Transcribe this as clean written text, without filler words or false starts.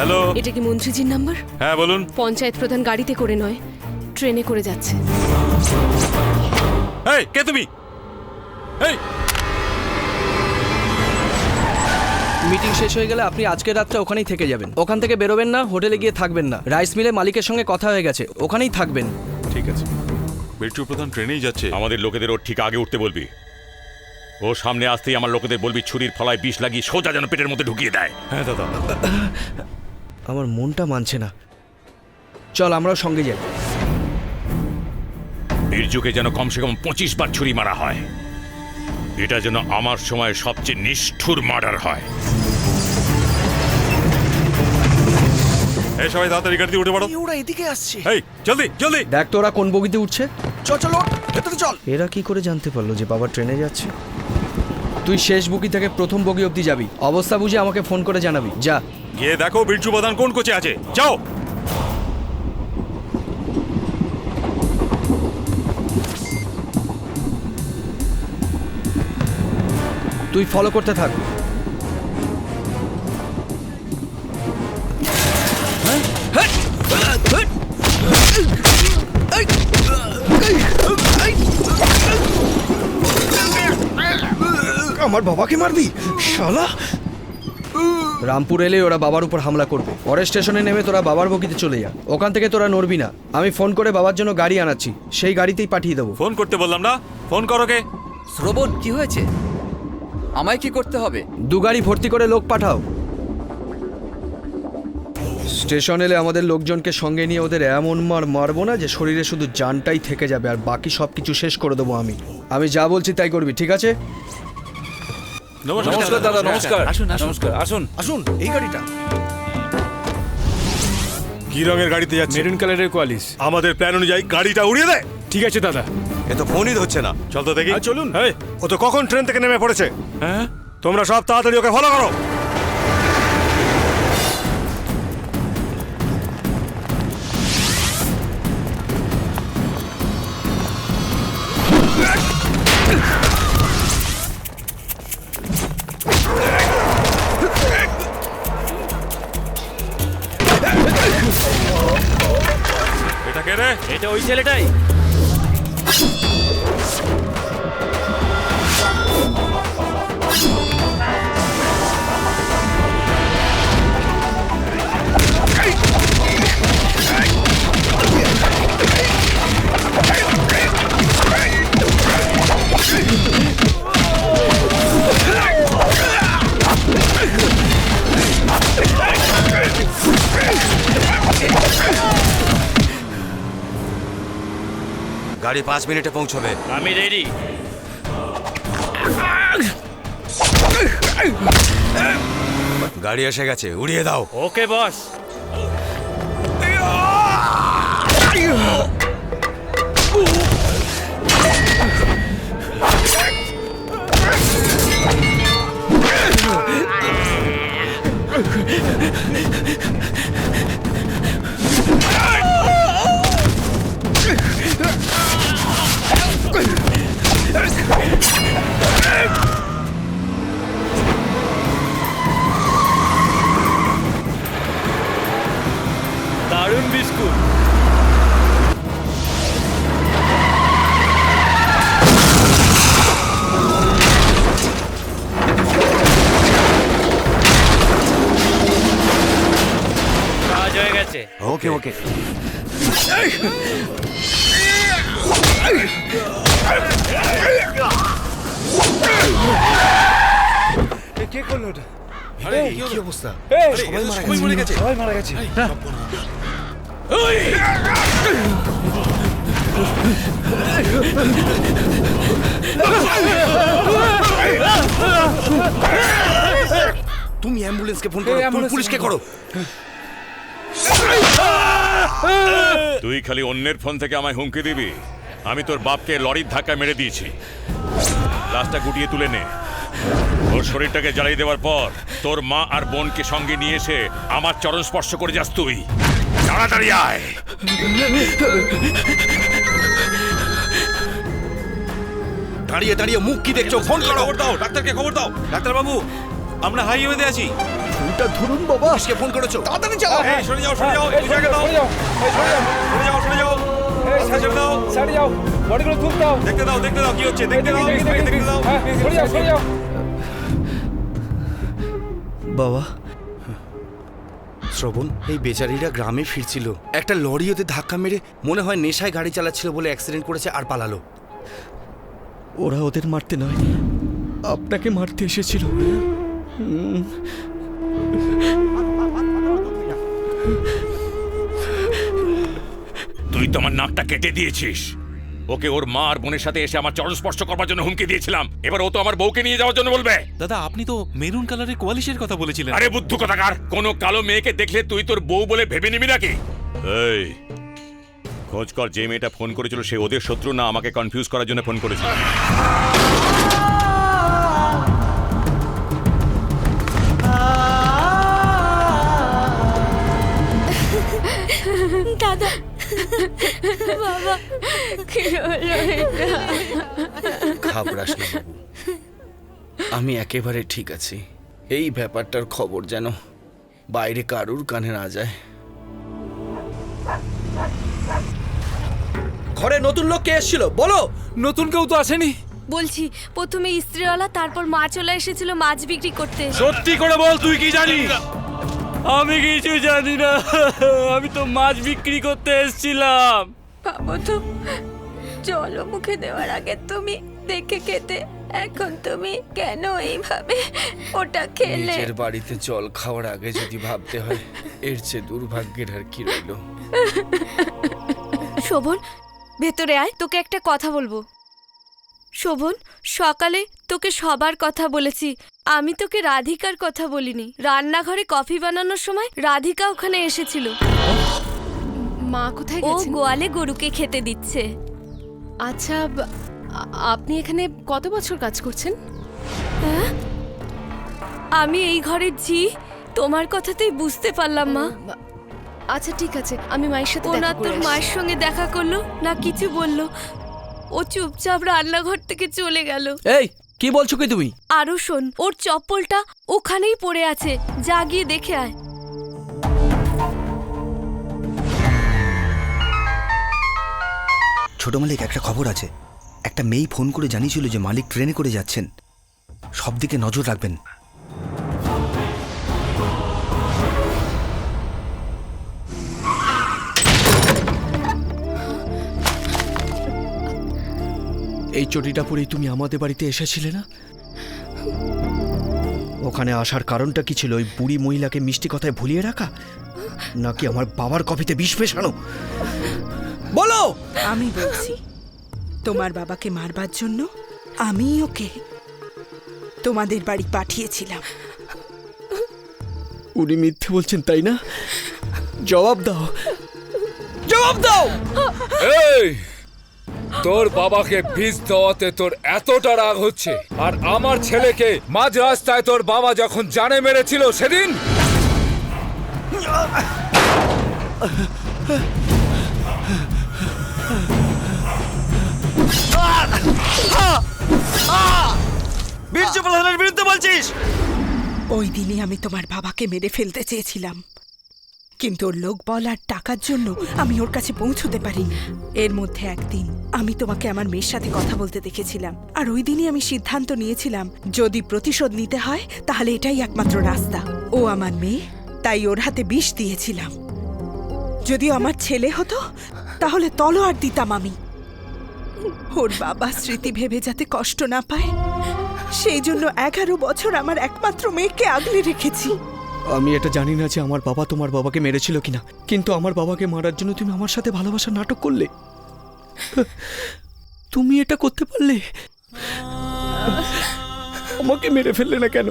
Hello, এটা কি মন্ত্রীজির number? হ্যাঁ বলুন। পঞ্চায়েত প্রধান গাড়িতে করে নয়, ট্রেনে করে যাচ্ছে। এই কে তুমি? এই মিটিং শেষ হয়ে গেলে আপনি আজকের রাতটা ওখানেই থেকে যাবেন। ওখান থেকে বেরোবেন না, হোটেলে গিয়ে থাকবেন না। রাইস মিলে মালিকের সঙ্গে কথা হয়ে গেছে, ওখানেই থাকবেন। ঠিক আছে। বিরজু প্রধান ট্রেনেই যাচ্ছে। আমাদের লোকেদের ওর ঠিক আগে উঠতে বলবি। ও সামনে আসতেই আমার লোকেদের বলবি ছুরির ফলায় বিষ লাগিয়ে সোজা যেন পেটের মধ্যে ঢুকিয়ে দেয়। হ্যাঁ দাদা। আমার মনটা মানছে না। চল আমরাও সঙ্গে যাই। বীরজুকে যেন কমসে কম 25 বার ছুরি মারা হয়। এটা যেন আমার সময় সবচেয়ে নিষ্ঠুর মার্ডার হয়। এই সবাই তাড়াতাড়ি গাড়িতে উঠে পড়ো। ওরা এদিকে আসছে। এই জলদি জলদি। দেখ তো ওরা কোন বগিতে উঠছে। চল চল ভেতরে চল। এরা কি করে জানতে পারলো যে বাবা ট্রেনে যাচ্ছে? তুই শেষ বগি থেকে প্রথম বগি অবধি যাবি। অবস্থা বুঝে আমাকে ফোন করে জানাবি। যা। গিয়ে দেখো বিরজু প্রধান কোন কোচে আছে। যাও। তুই ফলো করতে থাক। আমার বাবাকে মারবি শালা। রামপুর এলে ওরা বাবার উপর হামলা করবে। পরের স্টেশনে নেমে তোরা বাবার বগিতে চলে যা। ওখান থেকে তোরা নড়বি না। আমি ফোন করে বাবার জন্য গাড়ি আনাচ্ছি, সেই গাড়িতেই পাঠিয়ে দেবো। ফোন করতে বললাম না? ফোন করো কে? শ্রবণ, কি হয়েছে? আমায় কি করতে হবে? 2 গাড়ি ভর্তি করে লোক পাঠাও। স্টেশন এলে আমাদের লোকজনকে সঙ্গে নিয়ে ওদের এমন মারবো না যে শরীরে শুধু জানটাই থেকে যাবে, আর বাকি সব কিছু শেষ করে দেবো আমি। আমি যা বলছি তাই করবি, ঠিক আছে? নমস্কার দাদা, নমস্কার। আসুন নমস্কার, আসুন। আসুন এই গাড়িটা। কি রঙের গাড়িতে যাচ্ছে? মেরুন কালারের কোয়ালিস। আমাদের প্ল্যান অনুযায়ী গাড়িটা উড়িয়ে দেয়। ঠিক আছে দাদা। এ তো ফোনই ধরছে না। চল তো দেখি। চলুন। এই, ও তো কখন ট্রেন থেকে নেমে পড়েছে। হ্যাঁ, তোমরা সব তাড়াতাড়ি ওকে ফলো করো। এটা কে রে? এটা ওই ছেলেটাই। গাড়ি 5 মিনিটে পৌঁছবে। আমি রেডি। গাড়ি এসে গেছে, উড়িয়ে দাও। ওকে বস। দারুণ বিস্কুট। কাজ হয়ে গেছে। ওকে ওকে। কে করলো ওটা? কি অবস্থা? সবাই মরে গেছে। সবাই মারা গেছে। তুমি অ্যাম্বুলেন্সকে ফোন করো, তুমি পুলিশকে করো। তুই খালি অন্যের ফোন থেকে আমায় হুমকি দিবি? আমি তোর বাপকে লরির ধাক্কা মেরে দিয়েছি। লাশটা গুটিয়ে তুলে নে। ওর শরীরটাকে জ্বালিয়ে দেওয়ার পর তোর মা আর বোনকে সঙ্গে নিয়ে এসে আমার চরণ স্পর্শ করে যাস তুই। তাড়াতাড়ি আয়। দাঁড়িয়ে দাঁড়িয়ে মুখ কি দেখছো? ফোন করো। খবর দাও, ডাক্তারকে খবর দাও। ডাক্তার বাবু, আমরা হাইওয়েতে আছি। ফোনটা ধরুন বাবা। পুলিশকে ফোন করেছো? তাড়াতাড়ি যাও। এই সরে যাও সরে যাও, এই জায়গা দাও, সরে যাও সরে যাও, ছেড়ে দাও, সারি যাও, বডিগুলো তুল দাও। দেখতে দাও কি হচ্ছে, দেখতে দাও, দেখতে দাও। সরে যাও, সরে যাও। বাবা, শ্রবণ, এই বেচারিরা গ্রামে ফিরছিল, একটা লরি ওদের ধাক্কা মেরে মনে হয় নেশায় গাড়ি চালাচ্ছিল বলে অ্যাক্সিডেন্ট করেছে আর পালালো। ওরা ওদের মারতে নয়, আপনাকে মারতে এসেছিল। তুই তো আমার নাকটা কেটে দিয়েছিস। ওকে ওর মা আর বোনের সাথে এসে আমার চরণ স্পর্শ করবার জন্য হুমকি দিয়েছিলাম, এবার ও তো আমার বউকে নিয়ে যাওয়ার জন্য বলবে। দাদা আপনি তো মেরুন কালারের কোয়ালিশের কথা বলেছিলেন। আরে বুদ্ধু কথাকার, কোন কালো মেয়েকে দেখলে তুই তোর বউ বলে ভেবে নিবি নাকি? এই খোঁজ কর, যে মেয়েটা ফোন করেছিল সে ওদের শত্রু না আমাকে কনফিউজ করার জন্য ফোন করেছিল। দাদা, বাবা, কি হলো এটা? ঘাবড়াস না বাবু, আমি একেবারে ঠিক আছি। এই ব্যাপারটার খবর যেন বাইরে কারুর কানে না যায়। ঘরে নতুন লোক কে এসেছিল বলো? নতুন কেউ তো আসেনি। বলছি, প্রথমে ইস্ত্রিওয়ালা, তারপর মা চলে এসেছিল মাছ বিক্রি করতে। সত্যি করে বল, তুই কি জানিস? আমি কিছু জানি না, আমি তো মাছ বিক্রি করতে এসেছিলাম। বাবা, তো জল মুখে দেওয়ার আগে তুমি দেখে খেতে, এখন তুমি কেন এইভাবে ওটা খেলে? নিজের বাড়িতে জল খাওয়ার আগে যদি ভাবতে হয়, এর চেয়ে দুর্ভাগ্যের আর কি রইল। শোভন, ভেতরে আয়, তোকে একটা কথা বলবো। শোভন, সকালে তোকে সবার কথা বলেছি, আমি তোকে রাধিকার কথা বলিনি। রান্নাঘরে কফি বানানোর সময় রাধিকা ওখানে এসেছিল। মা কোথায় গেছেন? ও গোয়ালে গরুকে খেতে দিচ্ছে। আচ্ছা, আপনি এখানে কত বছর কাজ করছেন? হ্যাঁ, আমি এই ঘরের ঝি, তোমার কথাতেই বুঝতে পারলাম মা। আচ্ছা ঠিক আছে, আমি মায়ের সাথে দেখা করে আসি। তোর মায়ের সঙ্গে দেখা করলো না কিছু বললো, ও চুপচাপ রান্নাঘর থেকে চলে গেল। এই কি বলছো কি তুমি? আরো শোন, ওর চপ্পলটা ওখানেই পড়ে আছে, যা গিয়ে দেখে আয়। ছোট মালিক, একটা খবর আছে। একটা মেয়ে ফোন করে জানিয়েছিল যে মালিক ট্রেনে করে যাচ্ছেন, সব দিকে নজর রাখবেন। এই চটিটা পরেই তুমি আমাদের বাড়িতে এসেছিলে না? ওখানে আসার কারণটা কি ছিল? ওই বুড়ি মহিলাকে মিষ্টি কথায় ভুলিয়ে রাখা, নাকি আমার বাবার কফিতে বিষ মেশানো? বলো। আমি বলছি, তোমার বাবাকে মারবার জন্য আমি ওকে তোমাদের বাড়ি পাঠিয়েছিলাম। উনি মিথ্যে বলছেন তাই না? জবাব দাও, জবাব দাও। এই, তোর বাবাকে বিষ দেওয়াতে তোর এতটা রাগ হচ্ছে, আর আমার ছেলেকে মাঝ রাস্তায় তোর বাবা যখন জানে মেরেছিল সেদিন? বীর্য প্রধানের বিরুদ্ধে বলছিস? ওই দিনই আমি তোমার বাবাকে মেরে ফেলতে চেয়েছিলাম, কিন্তু ওর লোকবল আর টাকার জন্য আমি ওর কাছে পৌঁছতে পারিনি। এর মধ্যে একদিন আমি তোমাকে আমার মেয়ের সাথে কথা বলতে দেখেছিলাম, আর ওই দিনই আমি সিদ্ধান্ত নিয়েছিলাম যদি প্রতিশোধ নিতে হয় তাহলে এটাই একমাত্র রাস্তা। ও আমার মেয়ে, তাই ওর হাতে বিষ দিয়েছিলাম। যদিও আমার ছেলে হতো তাহলে তলোয়ার দিতাম আমি। ওর বাবা স্মৃতি ভেবে যাতে কষ্ট না পায়, সেই জন্য 11 বছর আমার একমাত্র মেয়েকে আগলে রেখেছি। আমি এটা জানি না যে আমার বাবা তোমার বাবাকে মেরেছিল কিনা, কিন্তু আমার বাবাকে মারার জন্য তুমি আমার সাথে ভালোবাসার নাটক করলে। তুমি এটা করতে পারলে, আমাকে মেরে ফেললে না কেন?